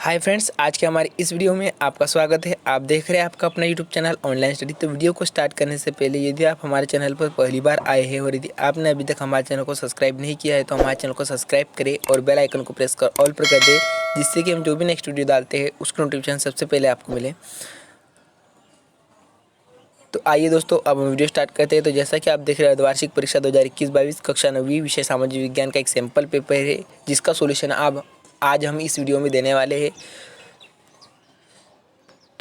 Hi friends, आज के हमारे इस वीडियो में आपका स्वागत है। आप देख रहे हैं आपका अपना यूट्यूब चैनल ऑनलाइन स्टडी। तो वीडियो को स्टार्ट करने से पहले यदि आप हमारे चैनल पर पहली बार आए हैं और यदि आपने अभी तक हमारे चैनल को सब्सक्राइब नहीं किया है तो हमारे चैनल को सब्सक्राइब करें और बेल आइकन को प्रेस कर ऑल पर कर दें, जिससे कि हम जो भी नेक्स्ट वीडियो डालते हैं उसका नोटिफिकेशन सबसे पहले आपको मिले। तो आइए दोस्तों, अब हम वीडियो स्टार्ट करते हैं। तो जैसा कि आप देख रहे हैं, अर्धवार्षिक परीक्षा 2021-22 कक्षा 9वीं विषय सामाजिक विज्ञान का एक सैंपल पेपर है, जिसका सोल्यूशन आज हम इस वीडियो में देने वाले हैं।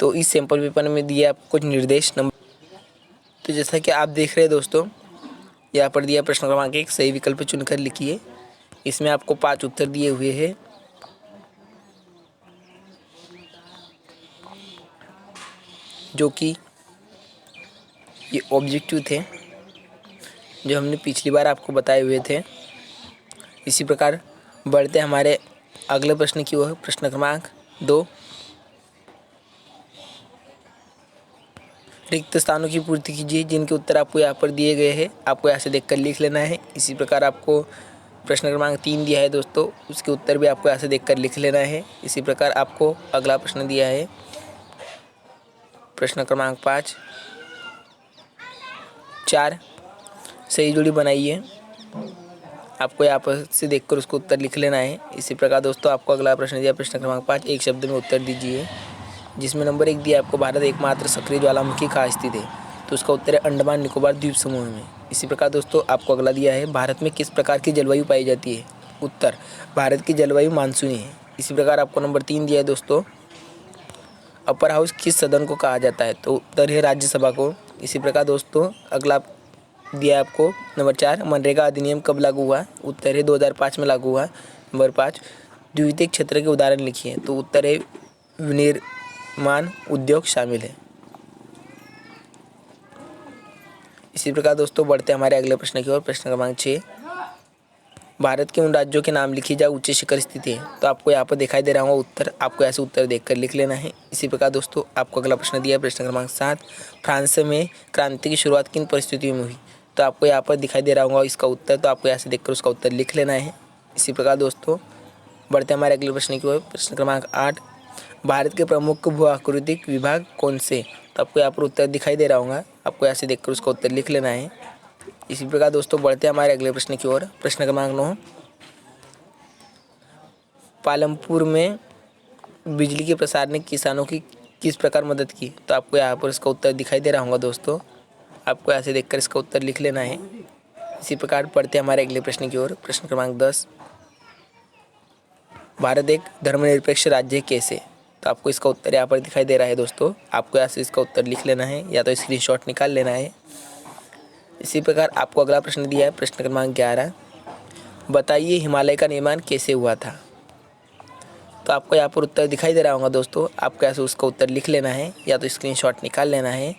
तो इस सैंपल पेपर में दिए आपको कुछ निर्देश नंबर। तो जैसा कि आप देख रहे हैं दोस्तों, यहाँ पर दिया प्रश्न क्रमांक 1, सही विकल्प चुनकर लिखिए। इसमें आपको 5 उत्तर दिए हुए हैं, जो कि ये ऑब्जेक्टिव थे जो हमने पिछली बार आपको बताए हुए थे। इसी प्रकार बढ़ते हमारे अगले प्रश्न की ओर। प्रश्न क्रमांक 2, रिक्त स्थानों की पूर्ति कीजिए, जिनके उत्तर आपको यहाँ पर दिए गए हैं। आपको यहाँ से देखकर लिख लेना है। इसी प्रकार आपको प्रश्न क्रमांक 3 दिया है दोस्तों, उसके उत्तर भी आपको यहाँ से देखकर लिख लेना है। इसी प्रकार आपको अगला प्रश्न दिया है, प्रश्न क्रमांक 5, 4 सही जोड़ी बनाइए। आपको यहाँ पर से देखकर उसको उत्तर लिख लेना है। इसी प्रकार दोस्तों आपको अगला प्रश्न दिया, प्रश्न क्रमांक 5, एक शब्द में उत्तर दीजिए, जिसमें नंबर 1 दिया आपको, भारत एकमात्र सक्रिय ज्वालामुखी कहाँ स्थित है। तो उसका उत्तर है अंडमान निकोबार द्वीप समूह में। इसी प्रकार दोस्तों आपको अगला दिया है, भारत में किस प्रकार की जलवायु पाई जाती है। उत्तर, भारत की जलवायु मानसूनी है। इसी प्रकार आपको नंबर 3 दिया है दोस्तों, अपर हाउस किस सदन को कहा जाता है। तो उत्तर है राज्यसभा को। इसी प्रकार दोस्तों अगला दिया आपको नंबर 4, मनरेगा अधिनियम कब लागू हुआ। उत्तर है 2005 में लागू हुआ। नंबर 5, द्वितीयक क्षेत्र के उदाहरण लिखिए। तो उत्तर है विनिर्माण उद्योग शामिल है। इसी प्रकार दोस्तों बढ़ते हमारे अगले प्रश्न की ओर। प्रश्न क्रमांक 6, भारत के उन राज्यों के नाम लिखिए जहाँ उच्च शिखर स्थित है। तो आपको यहाँ पर दिखाई दे रहा होगा उत्तर, आपको ऐसे उत्तर देखकर लिख लेना है। इसी प्रकार दोस्तों आपको अगला प्रश्न दिया है, प्रश्न क्रमांक 7, फ्रांस में क्रांति की शुरुआत किन परिस्थितियों में हुई। तो आपको यहाँ पर दिखाई दे रहा होगा इसका उत्तर, तो आपको यहाँ से देखकर उसका उत्तर लिख लेना है। इसी प्रकार दोस्तों बढ़ते हमारे अगले प्रश्न की ओर। प्रश्न क्रमांक 8, भारत के प्रमुख भू आकृतिक विभाग कौन से। तो आपको यहाँ पर उत्तर दिखाई दे रहा होगा, आपको यहाँ से देखकर उसका उत्तर लिख लेना है। इसी प्रकार दोस्तों बढ़ते हमारे अगले प्रश्न की ओर। प्रश्न क्रमांक 9, पालमपुर में बिजली के प्रसार ने किसानों की किस प्रकार मदद की। तो आपको यहाँ पर इसका उत्तर दिखाई दे रहा होगा दोस्तों, आपको ऐसे देखकर इसका उत्तर लिख लेना है। इसी प्रकार पढ़ते हमारे अगले प्रश्न की ओर। प्रश्न क्रमांक 10, भारत एक धर्मनिरपेक्ष राज्य कैसे। तो आपको इसका उत्तर यहाँ पर दिखाई दे रहा है दोस्तों, आपको यहाँ से इसका उत्तर लिख लेना है या तो स्क्रीनशॉट निकाल लेना है। इसी प्रकार आपको अगला प्रश्न दिया है, प्रश्न क्रमांक 11, बताइए हिमालय का निर्माण कैसे हुआ था। तो आपको यहाँ पर उत्तर दिखाई दे रहा होगा दोस्तों, आपको ऐसे उसका उत्तर लिख लेना है या तो स्क्रीनशॉट निकाल लेना है।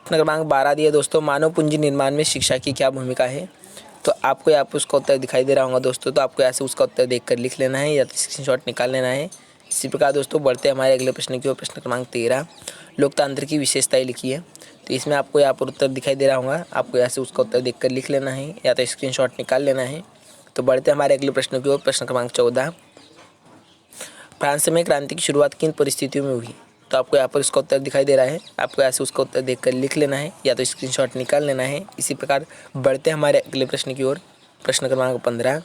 प्रश्न क्रमांक 12 दिया दोस्तों, मानव पूंजी निर्माण में शिक्षा की क्या भूमिका है। तो आपको यहाँ पर उसका उत्तर दिखाई दे रहा होगा दोस्तों, तो आपको ऐसे उसका उत्तर देखकर लिख लेना है या तो स्क्रीनशॉट निकाल लेना है। इसी प्रकार दोस्तों बढ़ते हमारे अगले प्रश्न की ओर। प्रश्न क्रमांक 13, लोकतंत्र की विशेषताएं लिखिए। तो इसमें आपको यहाँ पर उत्तर दिखाई दे रहा होगा, आपको यहाँ से उसका उत्तर देखकर लिख लेना है या तो स्क्रीनशॉट निकाल लेना है। तो बढ़ते हमारे अगले प्रश्न की ओर। प्रश्न क्रमांक 14, फ्रांस में क्रांति की शुरुआत किन परिस्थितियों में हुई। तो आपको यहाँ पर उसका उत्तर दिखाई दे रहा है, आपको ऐसे उसका उत्तर देखकर लिख लेना है या तो स्क्रीनशॉट निकाल लेना है। इसी प्रकार बढ़ते हमारे अगले प्रश्न की ओर। प्रश्न क्रमांक 15,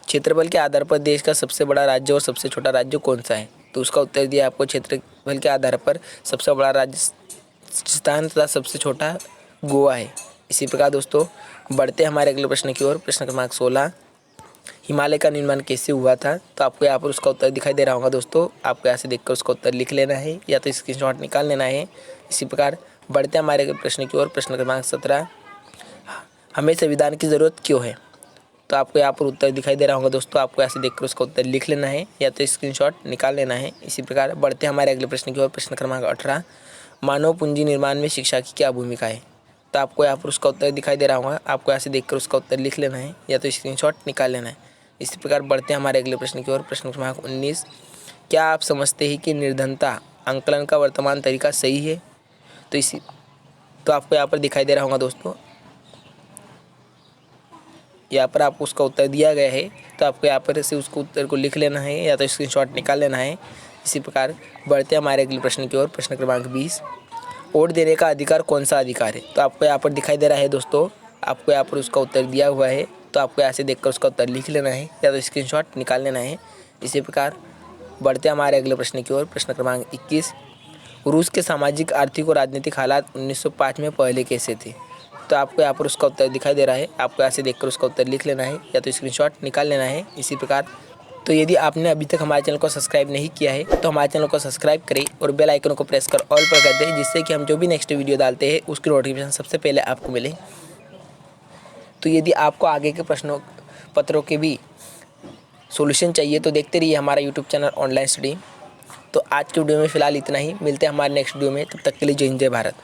क्षेत्रफल के आधार पर देश का सबसे बड़ा राज्य और सबसे छोटा राज्य कौन सा है। तो उसका उत्तर दिया आपको, क्षेत्रफल के आधार पर सबसे बड़ा राजस्थान तथा सबसे छोटा गोवा है। इसी प्रकार दोस्तों बढ़ते हमारे अगले प्रश्न की ओर। प्रश्न क्रमांक 16, हिमालय का निर्माण कैसे हुआ था। तो आपको यहाँ पर उसका उत्तर दिखाई दे रहा होगा दोस्तों, आपको यहाँ से देखकर उसका उत्तर लिख लेना है या तो स्क्रीनशॉट निकाल लेना है। इसी प्रकार बढ़ते हमारे अगले प्रश्न की ओर। प्रश्न क्रमांक 17, हमें संविधान की ज़रूरत क्यों है। तो आपको यहाँ पर उत्तर दिखाई दे रहा होगा दोस्तों, आपको ऐसे देखकर उसका उत्तर लिख लेना है या तो स्क्रीनशॉट निकाल लेना है। इसी प्रकार बढ़ते हमारे अगले प्रश्न की ओर। प्रश्न क्रमांक 18, मानव पूंजी निर्माण में शिक्षा की क्या भूमिका है। तो आपको यहाँ पर उसका उत्तर दिखाई दे रहा होगा, आपको ऐसे देखकर उसका उत्तर लिख लेना है या तो स्क्रीनशॉट निकाल लेना है। इसी प्रकार बढ़ते हमारे अगले प्रश्न की ओर। प्रश्न क्रमांक 19, क्या आप समझते हैं कि निर्धनता आंकलन का वर्तमान तरीका सही है। तो आपको यहाँ पर दिखाई दे रहा होगा दोस्तों, यहाँ पर आपको उसका उत्तर दिया गया है, तो आपको यहाँ पर से उसको उत्तर को लिख लेना है या तो स्क्रीनशॉट निकाल लेना है। इसी प्रकार बढ़ते हमारे अगले प्रश्न की ओर। प्रश्न क्रमांक 20, वोट देने का अधिकार कौन सा अधिकार है? तो आपको यहाँ पर दिखाई दे रहा है दोस्तों, आपको यहाँ पर उसका उत्तर दिया हुआ है, तो आपको यहाँ से देखकर उसका उत्तर लिख लेना है या तो स्क्रीनशॉट निकाल लेना है। इसी प्रकार बढ़ते हमारे अगले प्रश्न की ओर। प्रश्न क्रमांक 21, रूस के सामाजिक, आर्थिक और राजनीतिक हालात 1905 में पहले कैसे थे? तो आपको यहाँ पर उसका उत्तर दिखाई दे रहा है, आपको यहाँ से देखकर उसका उत्तर लिख लेना है या तो स्क्रीनशॉट निकाल लेना है। इसी प्रकार तो यदि आपने अभी तक हमारे चैनल को सब्सक्राइब नहीं किया है तो हमारे चैनल को सब्सक्राइब करें और बेल आइकन को प्रेस कर ऑल पर कर दें, जिससे कि हम जो भी नेक्स्ट वीडियो डालते हैं उसकी नोटिफिकेशन सबसे पहले आपको मिले। तो यदि आपको आगे के प्रश्नों पत्रों के भी सॉल्यूशन चाहिए तो देखते रहिए हमारा यूट्यूब चैनल ऑनलाइन स्टडी। तो आज के वीडियो में फ़िलहाल इतना ही, मिलते हैं हमारे नेक्स्ट वीडियो में, तब तक के लिए जय हिंद जय भारत।